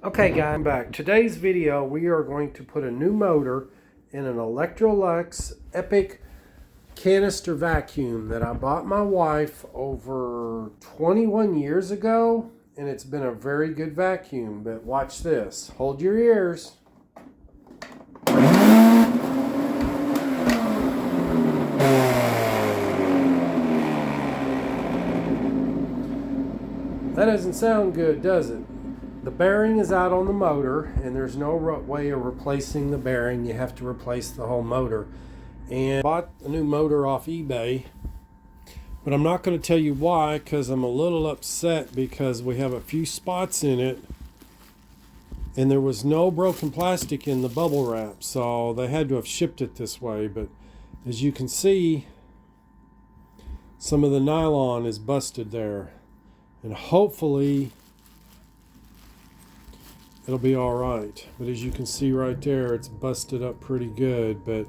Okay guys, I'm back. Today's video we are going to put a new motor in an Electrolux Epic canister vacuum that I bought my wife over 21 years ago, and it's been a very good vacuum. But watch this. Hold your ears. That doesn't sound good, does it? The bearing is out on the motor, and there's no way of replacing the bearing. You have to replace the whole motor. And I bought a new motor off eBay, but I'm not going to tell you why, because I'm a little upset because we have a few spots in it, and there was no broken plastic in the bubble wrap, so they had to have shipped it this way. But as you can see, some of the nylon is busted there, and hopefully it'll be all right. But as you can see right there, it's busted up pretty good, but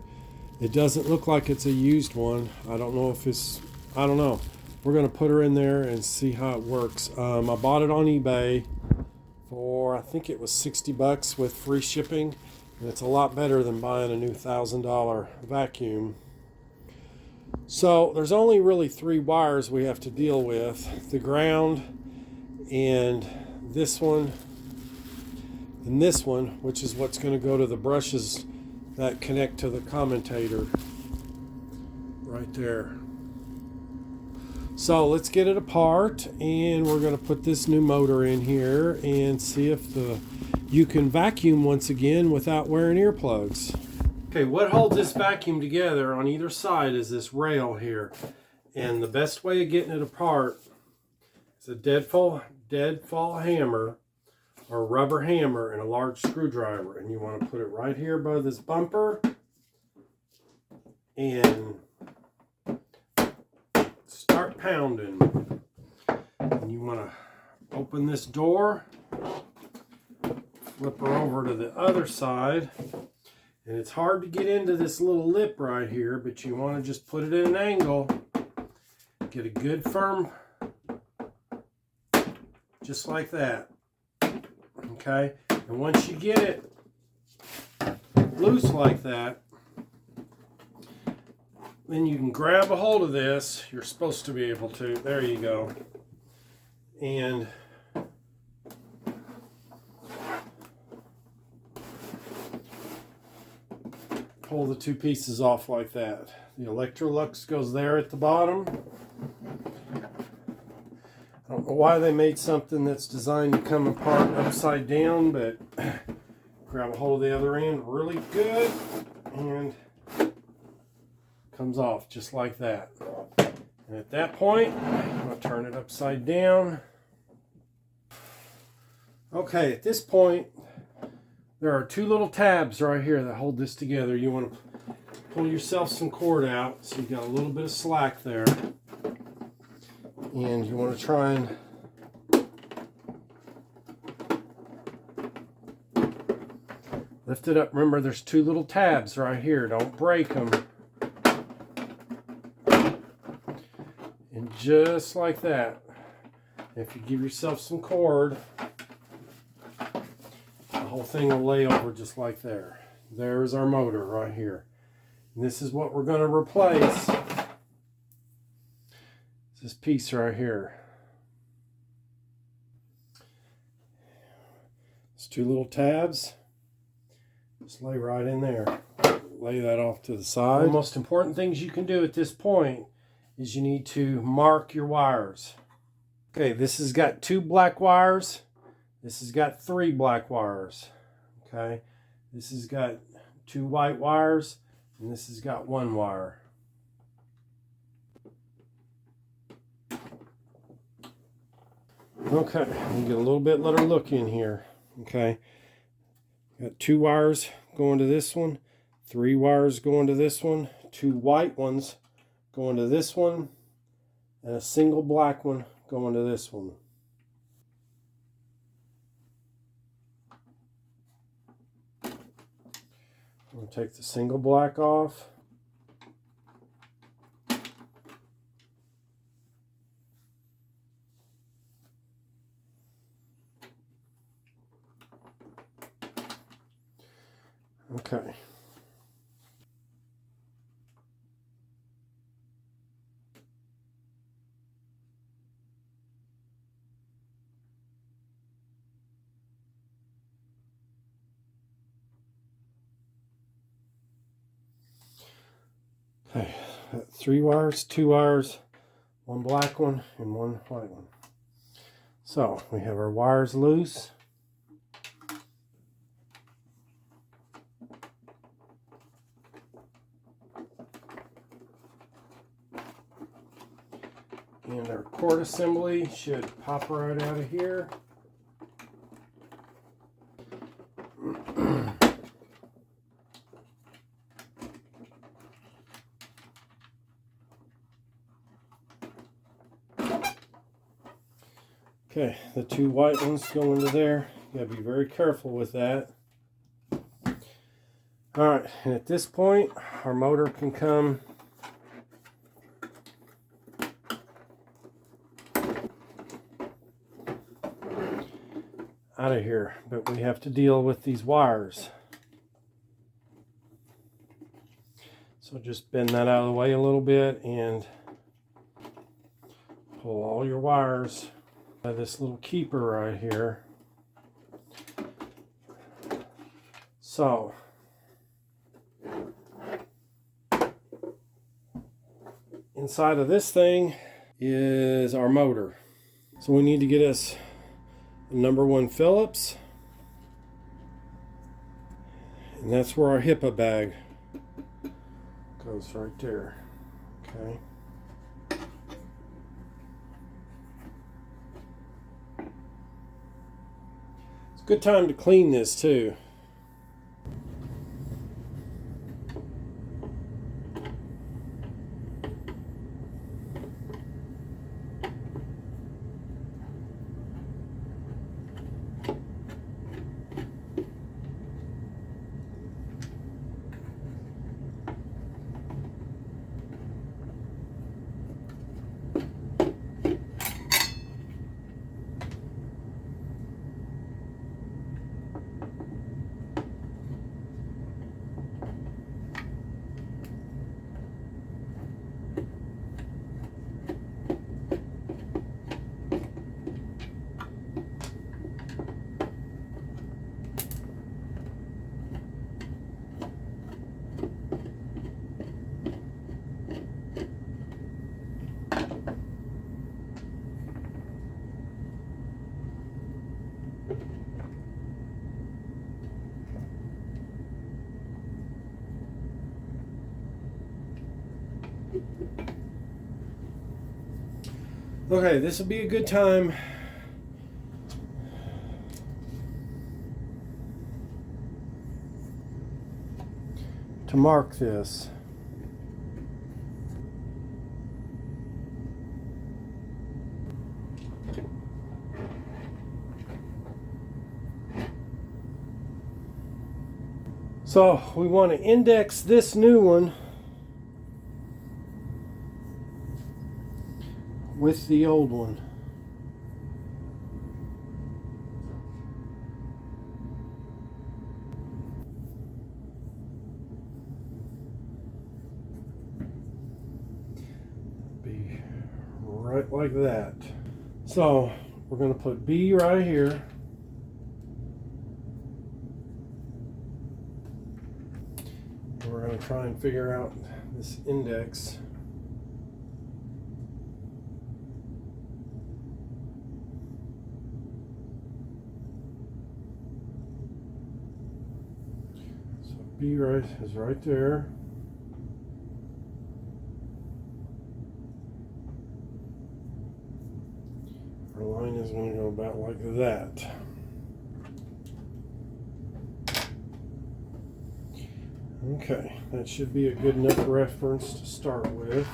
it doesn't look like it's a used one. I don't know if it's, I don't know. We're gonna put her in there and see how it works. I bought it on eBay for, I think it was 60 bucks with free shipping. And it's a lot better than buying a new $1,000 vacuum. So there's only really 3 wires we have to deal with. The ground and this one, and this one, which is what's going to go to the brushes that connect to the commutator right there. So let's get it apart, and we're going to put this new motor in here and see if you can vacuum once again without wearing earplugs. Okay, what holds this vacuum together on either side is this rail here, and the best way of getting it apart is a deadfall hammer or rubber hammer and a large screwdriver, and you want to put it right here by this bumper and start pounding. And you want to open this door, flip her over to the other side, and it's hard to get into this little lip right here, but you want to just put it at an angle, get a good firm, just like that. Okay, and once you get it loose like that, then you can grab a hold of this. You're supposed to be able to. There you go. And pull the 2 pieces off like that. The Electrolux goes there at the bottom. I don't know why they made something that's designed to come apart upside down, but grab a hold of the other end really good, and comes off just like that. And at that point, I'm going to turn it upside down. Okay, at this point, there are 2 little tabs right here that hold this together. You want to pull yourself some cord out so you got a little bit of slack there. And you want to try and lift it up. Remember, there's 2 little tabs right here. Don't break them. And just like that, if you give yourself some cord, the whole thing will lay over just like there. There's our motor right here. And this is what we're going to replace. This piece right here. It's 2 little tabs. Just lay right in there. Lay that off to the side. The most important things you can do at this point is you need to mark your wires. Okay, this has got 2 black wires. This has got 3 black wires. Okay, this has got 2 white wires, and this has got 1 wire. Okay, we get a little bit, let her look in here. Okay, got 2 wires going to this one, 3 wires going to this one, 2 white ones going to this one, and a single black one going to this one. I'm going to take the single black off. Okay. Okay, 3 wires, 2 wires, 1 black one and 1 white one. So we have our wires loose. And our cord assembly should pop right out of here. Okay, the 2 white ones go into there. You gotta be very careful with that. Alright, and at this point, our motor can come out of here, but we have to deal with these wires. So just bend that out of the way a little bit and pull all your wires out of this little keeper right here. So inside of this thing is our motor. So we need to get us a number 1 Phillips, and that's where our HIPAA bag goes, right there. Okay. It's a good time to clean this too. Okay, this will be a good time to mark this. So we want to index this new one with the old one. Be right like that. So we're going to put B right here. And we're going to try and figure out this index. B right is right there. Our line is going to go about like that. Okay, that should be a good enough reference to start with.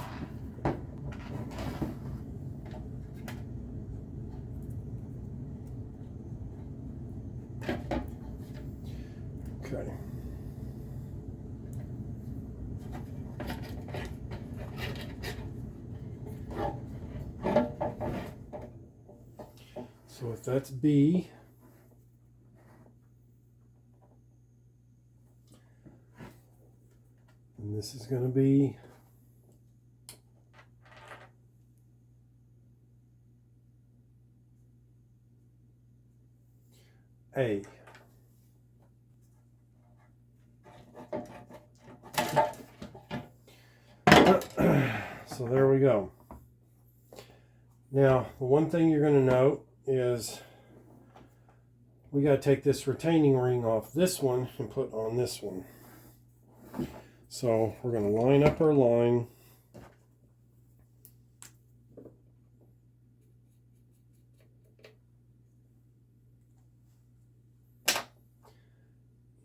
Okay. So if that's B, this is going to be A. So there we go. Now, the one thing you're going to note is we got to take this retaining ring off this one and put on this one. So we're going to line up our line.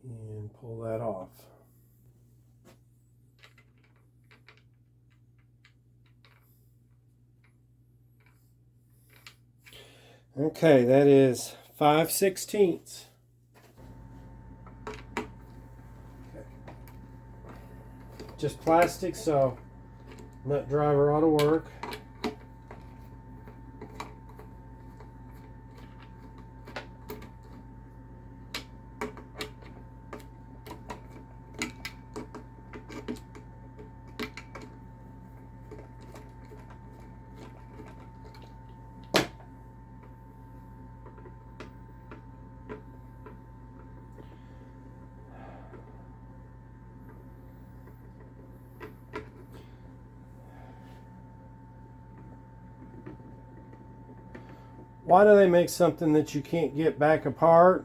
And pull that off. Okay, that is 5/16. Okay. Just plastic, so nut driver ought to work. Why do they make something that you can't get back apart?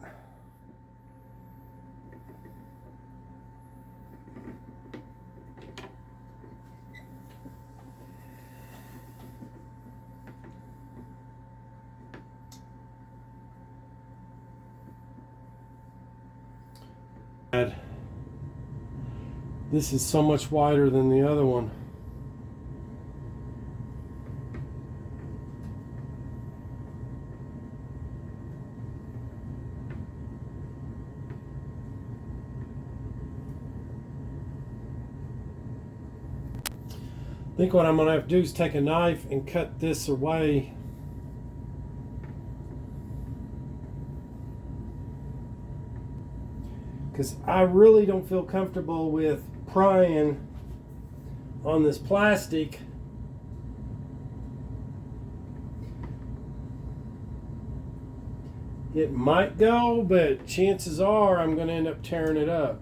This is so much wider than the other one. I think what I'm going to have to do is take a knife and cut this away. Because I really don't feel comfortable with prying on this plastic. It might go, but chances are I'm going to end up tearing it up.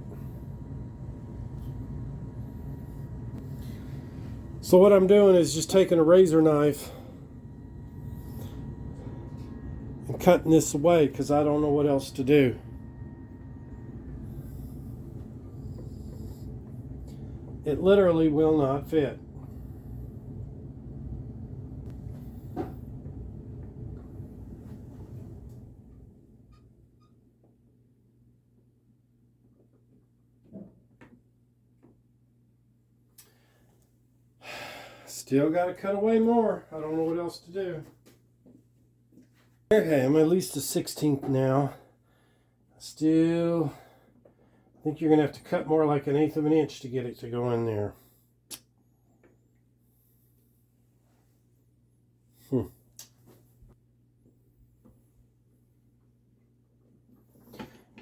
So what I'm doing is just taking a razor knife and cutting this away because I don't know what else to do. It literally will not fit. Still got to cut away more. I don't know what else to do. Okay, I'm at least a 16th now. Still, I think you're going to have to cut more like 1/8 of an inch to get it to go in there.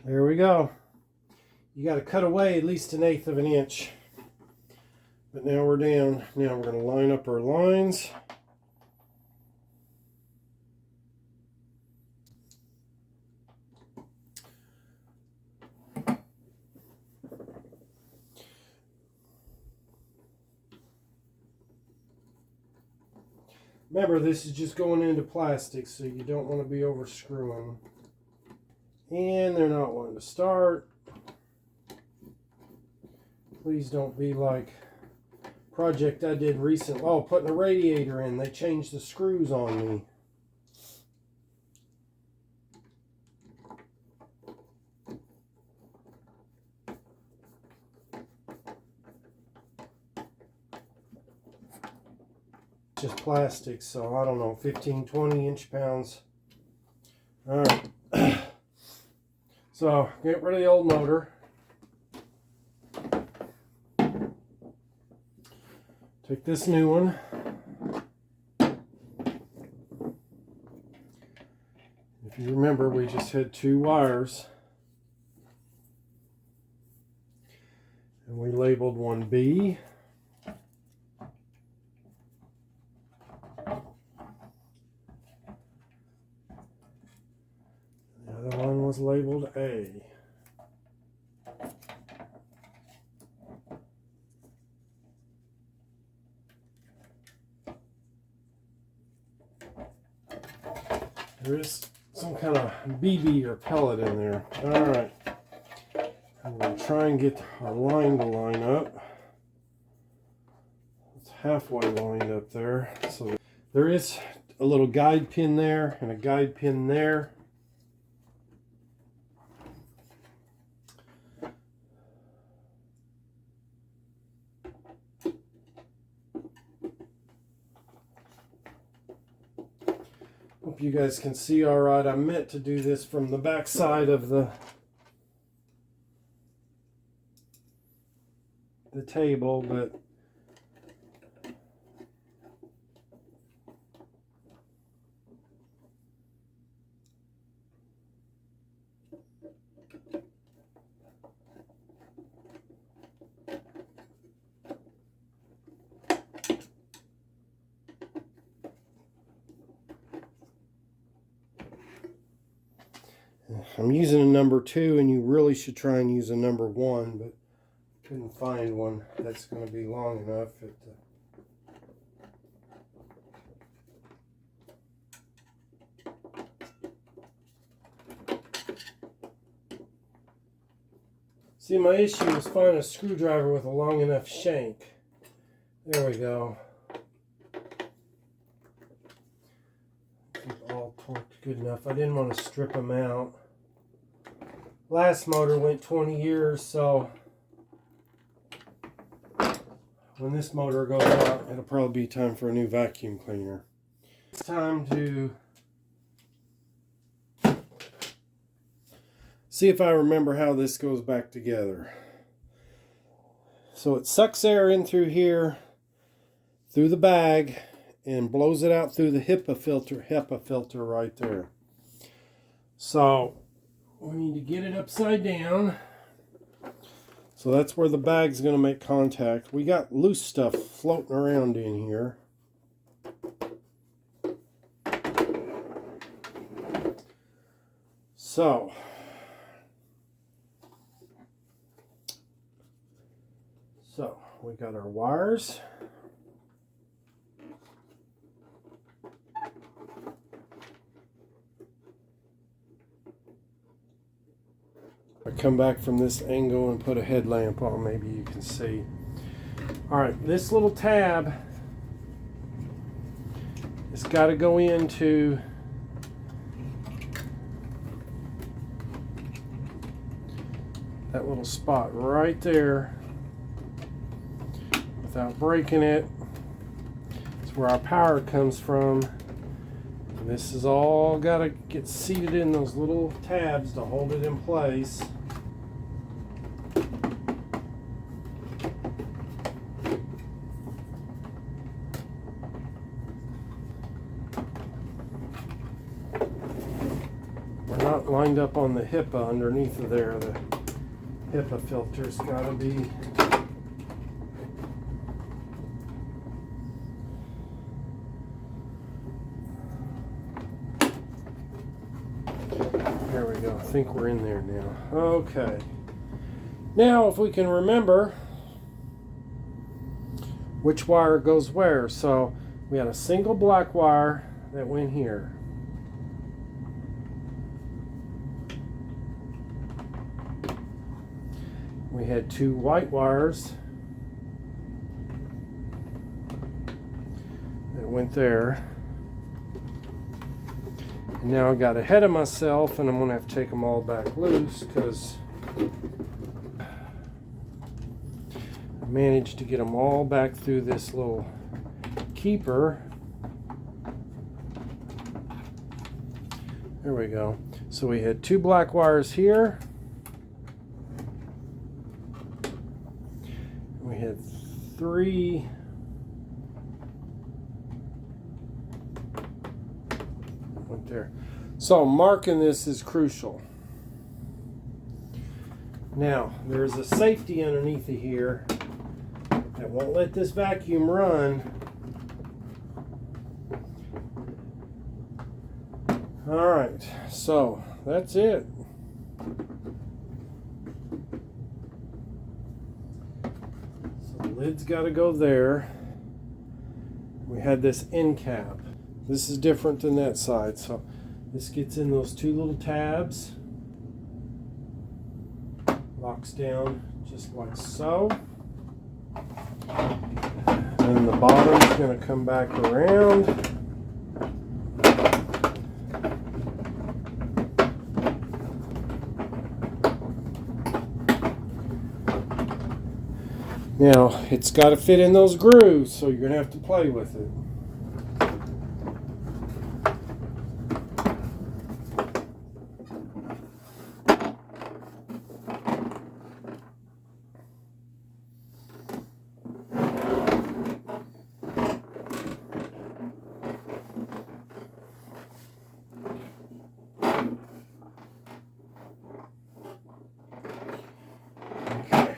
There we go. You got to cut away at least 1/8 of an inch. But now we're down. Now we're going to line up our lines. Remember, this is just going into plastic, so you don't want to be over screwing. And they're not wanting to start. Please don't be like project I did recently. Oh, putting a radiator in. They changed the screws on me. Just plastic, so I don't know, 15, 20 inch-pounds. All right. So get rid of the old motor. Take this new one. If you remember, we just had 2 wires. And we labeled one B. The other one was labeled A. There is some kind of BB or pellet in there. All right. I'm going to try and get our line to line up. It's halfway lined up there. So there is a little guide pin there and a guide pin there. Hope you guys can see all right. I meant to do this from the back side of the table, but I'm using a number 2, and you really should try and use a number 1, but couldn't find one that's going to be long enough. See, my issue is finding a screwdriver with a long enough shank. There we go. All torqued good enough. I didn't want to strip them out. Last motor went 20 years, so when this motor goes out, it'll probably be time for a new vacuum cleaner. It's time to see if I remember how this goes back together. So it sucks air in through here, through the bag, and blows it out through the HEPA filter right there. So we need to get it upside down. So that's where the bag's going to make contact. We got loose stuff floating around in here. So we got our wires. I come back from this angle and put a headlamp on, maybe you can see. Alright, this little tab has got to go into that little spot right there without breaking it. It's where our power comes from. And this is all got to get seated in those little tabs to hold it in place. We're not lined up on the HEPA underneath of there. The HEPA filter's got to be there we go. I think we're in there now. Okay. Now if we can remember which wire goes where. So we had a single black wire that went here. We had 2 white wires that went there. And now I got ahead of myself, and I'm going to have to take them all back loose because I managed to get them all back through this little keeper. There we go. So we had 2 black wires here. We had 3 went there. So marking this is crucial. Now, there's a safety underneath of here that won't let this vacuum run. Alright, so that's it. So the lid's got to go there. We had this end cap. This is different than that side. So this gets in those two little tabs. Locks down just like so. And the bottom's going to come back around. Now, it's got to fit in those grooves, so you're going to have to play with it.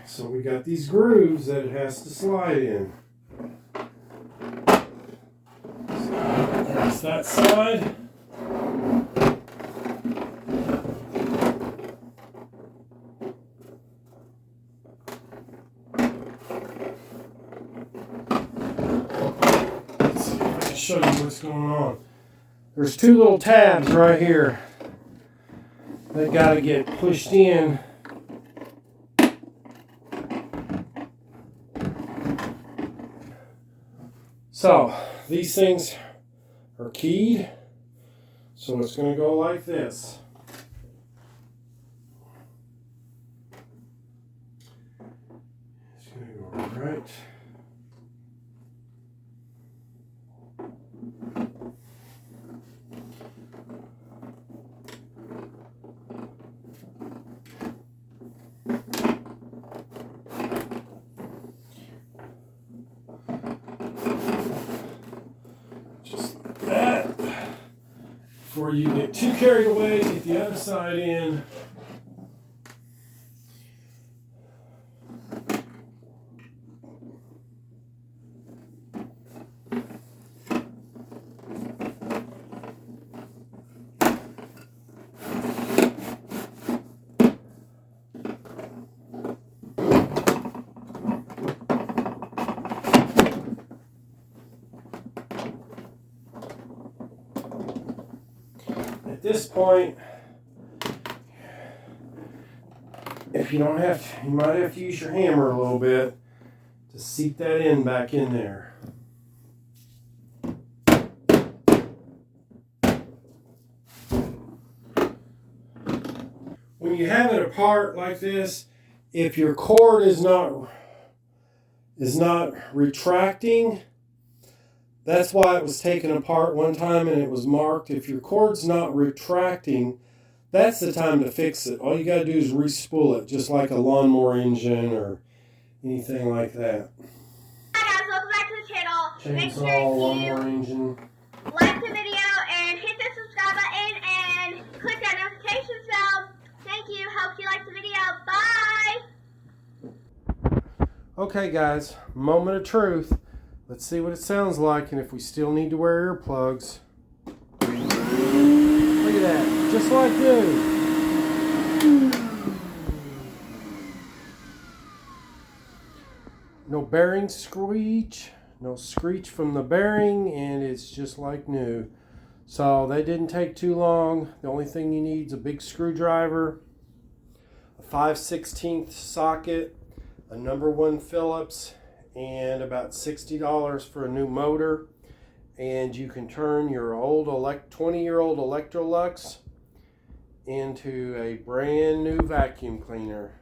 So we got these grooves that it has to slide in. So that's that side. Let's see if I can show you what's going on. There's two little tabs right here that got to get pushed in. So these things are keyed, so it's going to go like this. It's going to go right. Before you get too carried away, get the other side in. At this point, if you don't have to, you might have to use your hammer a little bit to seat that in back in there. When you have it apart like this, if your cord is not retracting, that's why it was taken apart one time and it was marked. If your cord's not retracting, that's the time to fix it. All you got to do is re-spool it, just like a lawnmower engine or anything like that. Hi guys, welcome back to the channel. Make Chainsaw, sure lawnmower engine. like the video and hit the subscribe button and click that notification bell. Thank you. Hope you liked the video. Bye. Okay guys, moment of truth. Let's see what it sounds like and if we still need to wear earplugs. Look at that, just like new. No bearing screech, no screech from the bearing, and it's just like new. So they didn't take too long. The only thing you need is a big screwdriver, a 5/16 socket, a number 1 Phillips, and about $60 for a new motor. And you can turn your old 20-year-old Electrolux into a brand new vacuum cleaner.